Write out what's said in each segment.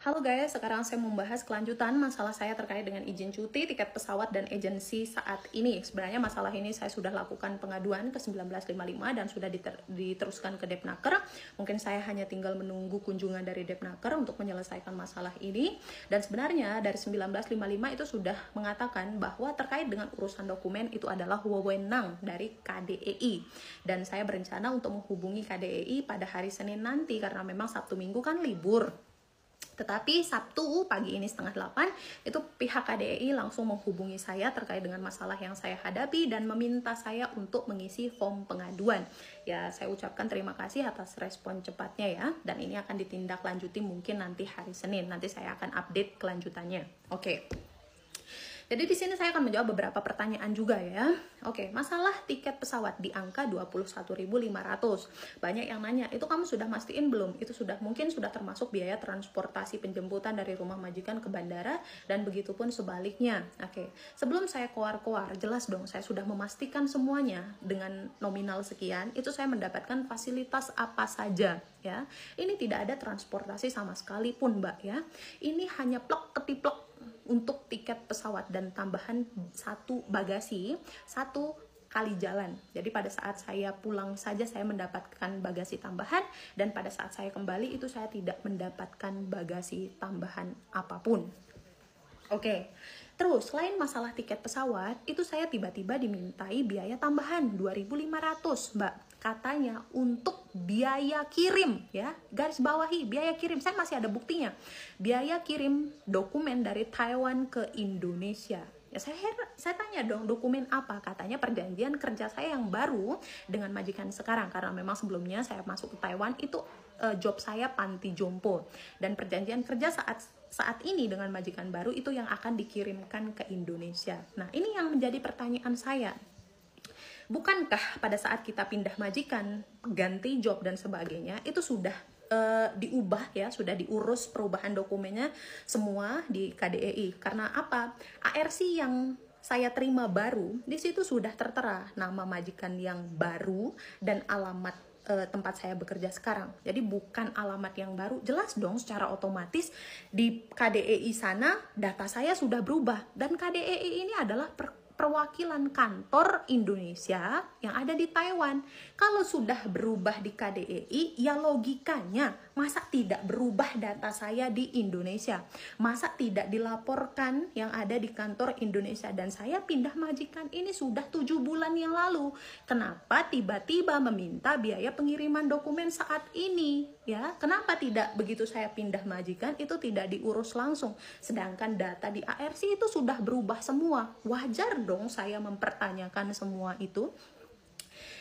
Halo guys, sekarang saya membahas kelanjutan masalah saya terkait dengan izin cuti, tiket pesawat, dan agensi saat ini. Sebenarnya masalah ini saya sudah lakukan pengaduan ke 1955 dan sudah diteruskan ke Depnaker. Mungkin saya hanya tinggal menunggu kunjungan dari Depnaker untuk menyelesaikan masalah ini. Dan sebenarnya dari 1955 itu sudah mengatakan bahwa terkait dengan urusan dokumen itu adalah wewenang dari KDEI. Dan saya berencana untuk menghubungi KDEI pada hari Senin nanti karena memang Sabtu Minggu kan libur. Tetapi Sabtu pagi ini 7:30 itu pihak KDEI langsung menghubungi saya terkait dengan masalah yang saya hadapi dan meminta saya untuk mengisi form pengaduan. Ya, saya ucapkan terima kasih atas respon cepatnya ya, dan ini akan ditindaklanjuti mungkin nanti hari Senin. Nanti saya akan update kelanjutannya. Oke. Jadi di sini saya akan menjawab beberapa pertanyaan juga ya. Oke, masalah tiket pesawat di angka 21.500. Banyak yang nanya, itu kamu sudah mastiin belum? Itu mungkin sudah termasuk biaya transportasi penjemputan dari rumah majikan ke bandara dan begitu pun sebaliknya. Oke, sebelum saya koar-koar, jelas dong saya sudah memastikan semuanya dengan nominal sekian, itu saya mendapatkan fasilitas apa saja ya. Ini tidak ada transportasi sama sekali pun, Mbak ya. Ini hanya plek ketiplek untuk tiket pesawat dan tambahan satu bagasi, satu kali jalan. Jadi pada saat saya pulang saja saya mendapatkan bagasi tambahan, dan pada saat saya kembali itu saya tidak mendapatkan bagasi tambahan apapun. Oke, terus selain masalah tiket pesawat, itu saya tiba-tiba dimintai biaya tambahan 2.500, Mbak. Katanya untuk biaya kirim ya, garis bawahi biaya kirim, saya masih ada buktinya, biaya kirim dokumen dari Taiwan ke Indonesia. Ya, saya tanya dong, dokumen apa? Katanya perjanjian kerja saya yang baru dengan majikan sekarang, karena memang sebelumnya saya masuk ke Taiwan itu job saya panti jompo, dan perjanjian kerja saat ini dengan majikan baru itu yang akan dikirimkan ke Indonesia. Nah, ini yang menjadi pertanyaan saya. Bukankah pada saat kita pindah majikan, ganti job dan sebagainya, itu sudah diubah ya, sudah diurus perubahan dokumennya semua di KDEI? Karena apa? ARC yang saya terima baru, di situ sudah tertera nama majikan yang baru dan alamat tempat saya bekerja sekarang. Jadi bukan alamat yang baru. Jelas dong secara otomatis di KDEI sana data saya sudah berubah, dan KDEI ini adalah perwakilan kantor Indonesia yang ada di Taiwan. Kalau sudah berubah di KDEI, ya logikanya masa tidak berubah data saya di Indonesia? Masa tidak dilaporkan yang ada di kantor Indonesia? Dan saya pindah majikan ini sudah 7 bulan yang lalu. Kenapa tiba-tiba meminta biaya pengiriman dokumen saat ini? Ya, kenapa tidak begitu saya pindah majikan itu tidak diurus langsung? Sedangkan data di ARC itu sudah berubah semua. Wajar dong saya mempertanyakan semua itu.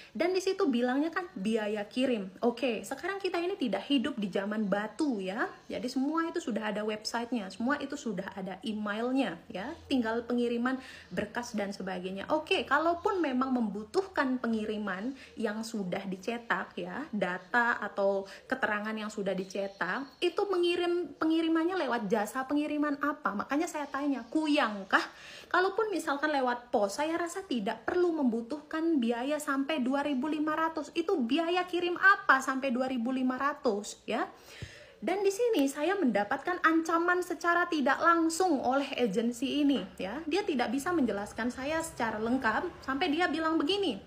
Dan di situ bilangnya kan biaya kirim. Oke, sekarang kita ini tidak hidup di zaman batu ya. Jadi semua itu sudah ada websitenya, semua itu sudah ada emailnya ya. Tinggal pengiriman berkas dan sebagainya. Oke, kalaupun memang membutuhkan pengiriman yang sudah dicetak ya, data atau keterangan yang sudah dicetak, itu pengirimannya lewat jasa pengiriman apa? Makanya saya tanya, kuyangkah? Kalaupun misalkan lewat pos, saya rasa tidak perlu membutuhkan biaya sampai 2.500. Itu biaya kirim apa sampai 2.500 ya? Dan di sini saya mendapatkan ancaman secara tidak langsung oleh agensi ini ya. Dia tidak bisa menjelaskan saya secara lengkap sampai dia bilang begini,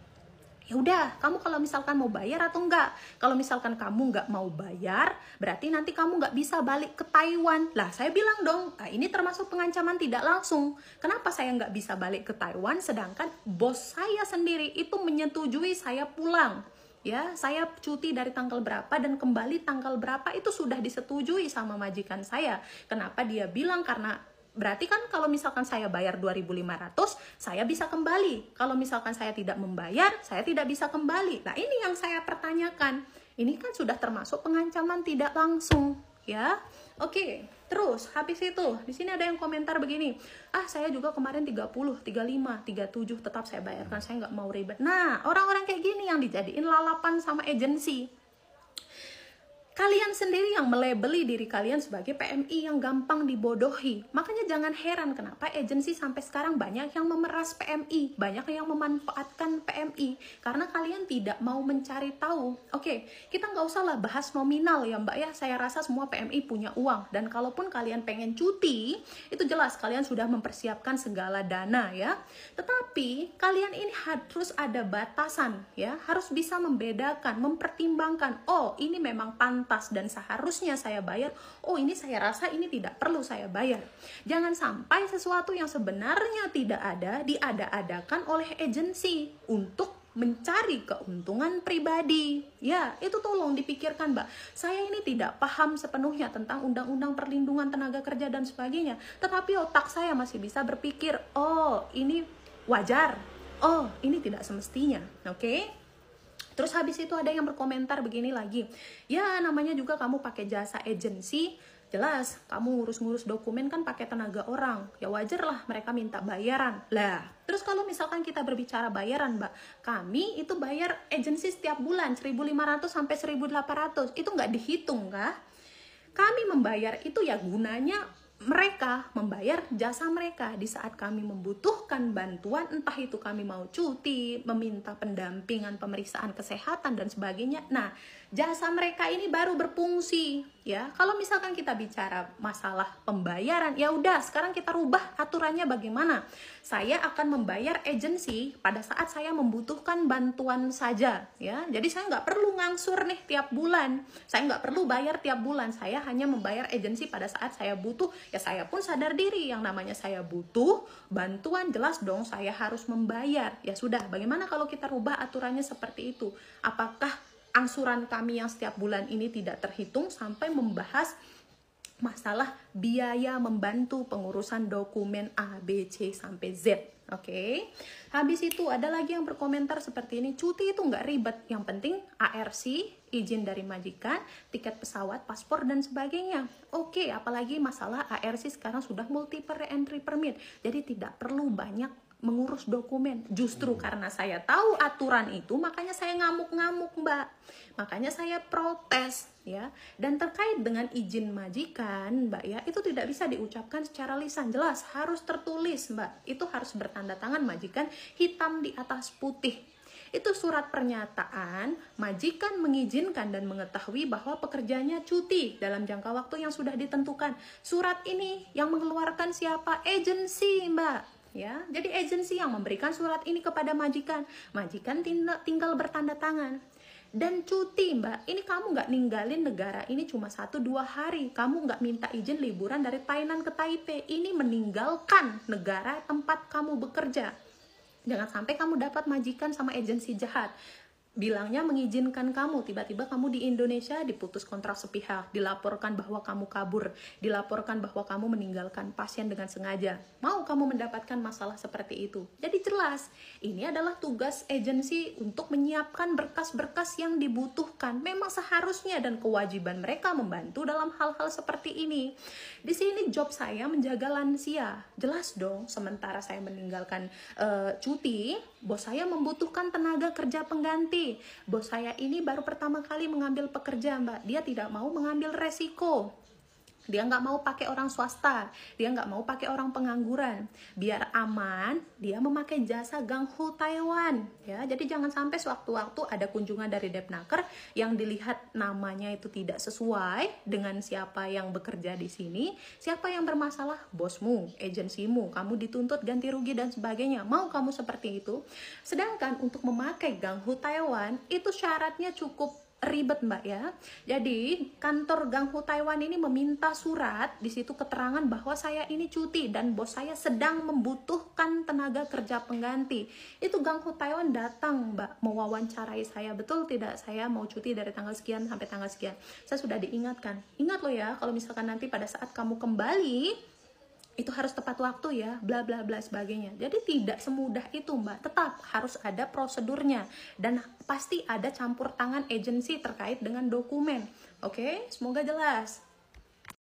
ya udah, kamu kalau misalkan mau bayar atau enggak. Kalau misalkan kamu enggak mau bayar, berarti nanti kamu enggak bisa balik ke Taiwan. Lah, saya bilang dong, ini termasuk pengancaman tidak langsung. Kenapa saya enggak bisa balik ke Taiwan, sedangkan bos saya sendiri itu menyetujui saya pulang. Ya, saya cuti dari tanggal berapa dan kembali tanggal berapa itu sudah disetujui sama majikan saya. Kenapa dia bilang? Karena berarti kan kalau misalkan saya bayar 2.500, saya bisa kembali. Kalau misalkan saya tidak membayar, saya tidak bisa kembali. Nah, ini yang saya pertanyakan. Ini kan sudah termasuk pengancaman tidak langsung, ya. Oke, terus habis itu, di sini ada yang komentar begini. Saya juga kemarin 30, 35, 37 tetap saya bayarkan, saya nggak mau ribet. Nah, orang-orang kayak gini yang dijadiin lalapan sama agensi. Kalian sendiri yang melabeli diri kalian sebagai PMI yang gampang dibodohi. Makanya jangan heran kenapa agensi sampai sekarang banyak yang memeras PMI, banyak yang memanfaatkan PMI, karena kalian tidak mau mencari tahu. Oke, kita nggak usah lah bahas nominal ya Mbak ya, saya rasa semua PMI punya uang, dan kalaupun kalian pengen cuti, itu jelas kalian sudah mempersiapkan segala dana ya. Tetapi kalian ini harus ada batasan ya, harus bisa membedakan, mempertimbangkan, oh ini memang pantas dan seharusnya saya bayar, oh ini saya rasa ini tidak perlu saya bayar. Jangan sampai sesuatu yang sebenarnya tidak ada diada-adakan oleh agensi untuk mencari keuntungan pribadi. Ya, itu tolong dipikirkan Mbak. Saya ini tidak paham sepenuhnya tentang undang-undang perlindungan tenaga kerja dan sebagainya, tetapi otak saya masih bisa berpikir, oh ini wajar, oh ini tidak semestinya. Oke? Terus habis itu ada yang berkomentar begini lagi, ya namanya juga kamu pakai jasa agensi, jelas kamu ngurus-ngurus dokumen kan pakai tenaga orang, ya wajar lah mereka minta bayaran lah. Terus kalau misalkan kita berbicara bayaran Mbak, kami itu bayar agensi setiap bulan 1.500 sampai 1.800, itu nggak dihitung kah? Kami membayar itu ya gunanya mereka membayar jasa mereka di saat kami membutuhkan bantuan, entah itu kami mau cuti, meminta pendampingan, pemeriksaan kesehatan dan sebagainya. Nah, jasa mereka ini baru berfungsi ya. Kalau misalkan kita bicara masalah pembayaran, ya udah sekarang kita rubah aturannya bagaimana. Saya akan membayar agensi pada saat saya membutuhkan bantuan saja ya. Jadi saya nggak perlu ngangsur nih tiap bulan. Saya nggak perlu bayar tiap bulan. Saya hanya membayar agensi pada saat saya butuh. Ya saya pun sadar diri yang namanya saya butuh bantuan, jelas dong saya harus membayar. Ya sudah, bagaimana kalau kita rubah aturannya seperti itu? Apakah angsuran kami yang setiap bulan ini tidak terhitung sampai membahas masalah biaya membantu pengurusan dokumen A, B, C, sampai Z. Oke. Habis itu ada lagi yang berkomentar seperti ini, cuti itu nggak ribet, yang penting ARC, izin dari majikan, tiket pesawat, paspor, dan sebagainya. Oke, apalagi masalah ARC sekarang sudah multiple entry permit, jadi tidak perlu banyak mengurus dokumen. Justru karena saya tahu aturan itu, makanya saya ngamuk-ngamuk Mbak, makanya saya protes ya. Dan terkait dengan izin majikan Mbak ya, itu tidak bisa diucapkan secara lisan, jelas harus tertulis Mbak, itu harus bertanda tangan majikan hitam di atas putih. Itu surat pernyataan majikan mengizinkan dan mengetahui bahwa pekerjanya cuti dalam jangka waktu yang sudah ditentukan. Surat ini yang mengeluarkan siapa? Agensi Mbak ya. Jadi agensi yang memberikan surat ini kepada majikan, majikan tinggal bertanda tangan. Dan cuti Mbak, ini kamu nggak ninggalin negara ini cuma 1-2 hari, kamu nggak minta izin liburan dari Thailand ke Taipei, ini meninggalkan negara tempat kamu bekerja. Jangan sampai kamu dapat majikan sama agensi jahat, bilangnya mengizinkan kamu, tiba-tiba kamu di Indonesia diputus kontrak sepihak, dilaporkan bahwa kamu kabur, dilaporkan bahwa kamu meninggalkan pasien dengan sengaja. Mau kamu mendapatkan masalah seperti itu? Jadi jelas, ini adalah tugas agensi untuk menyiapkan berkas-berkas yang dibutuhkan. Memang seharusnya dan kewajiban mereka membantu dalam hal-hal seperti ini. Di sini job saya menjaga lansia, jelas dong. Sementara saya meninggalkan cuti, bos saya membutuhkan tenaga kerja pengganti. Bos saya ini baru pertama kali mengambil pekerja Mbak, dia tidak mau mengambil resiko, dia nggak mau pakai orang swasta, dia nggak mau pakai orang pengangguran. Biar aman, dia memakai jasa Ganghu Taiwan ya. Jadi jangan sampai sewaktu-waktu ada kunjungan dari Depnaker yang dilihat namanya itu tidak sesuai dengan siapa yang bekerja di sini. Siapa yang bermasalah? Bosmu, agensimu, kamu dituntut ganti rugi dan sebagainya. Mau kamu seperti itu? Sedangkan untuk memakai Ganghu Taiwan itu syaratnya cukup ribet Mbak ya. Jadi kantor Ganghu Taiwan ini meminta surat, di situ keterangan bahwa saya ini cuti dan bos saya sedang membutuhkan tenaga kerja pengganti. Itu Ganghu Taiwan datang Mbak mewawancarai saya, betul tidak saya mau cuti dari tanggal sekian sampai tanggal sekian. Saya sudah diingatkan, ingat loh ya, kalau misalkan nanti pada saat kamu kembali itu harus tepat waktu ya, bla bla bla sebagainya. Jadi tidak semudah itu Mbak, tetap harus ada prosedurnya dan pasti ada campur tangan agensi terkait dengan dokumen. Oke, semoga jelas.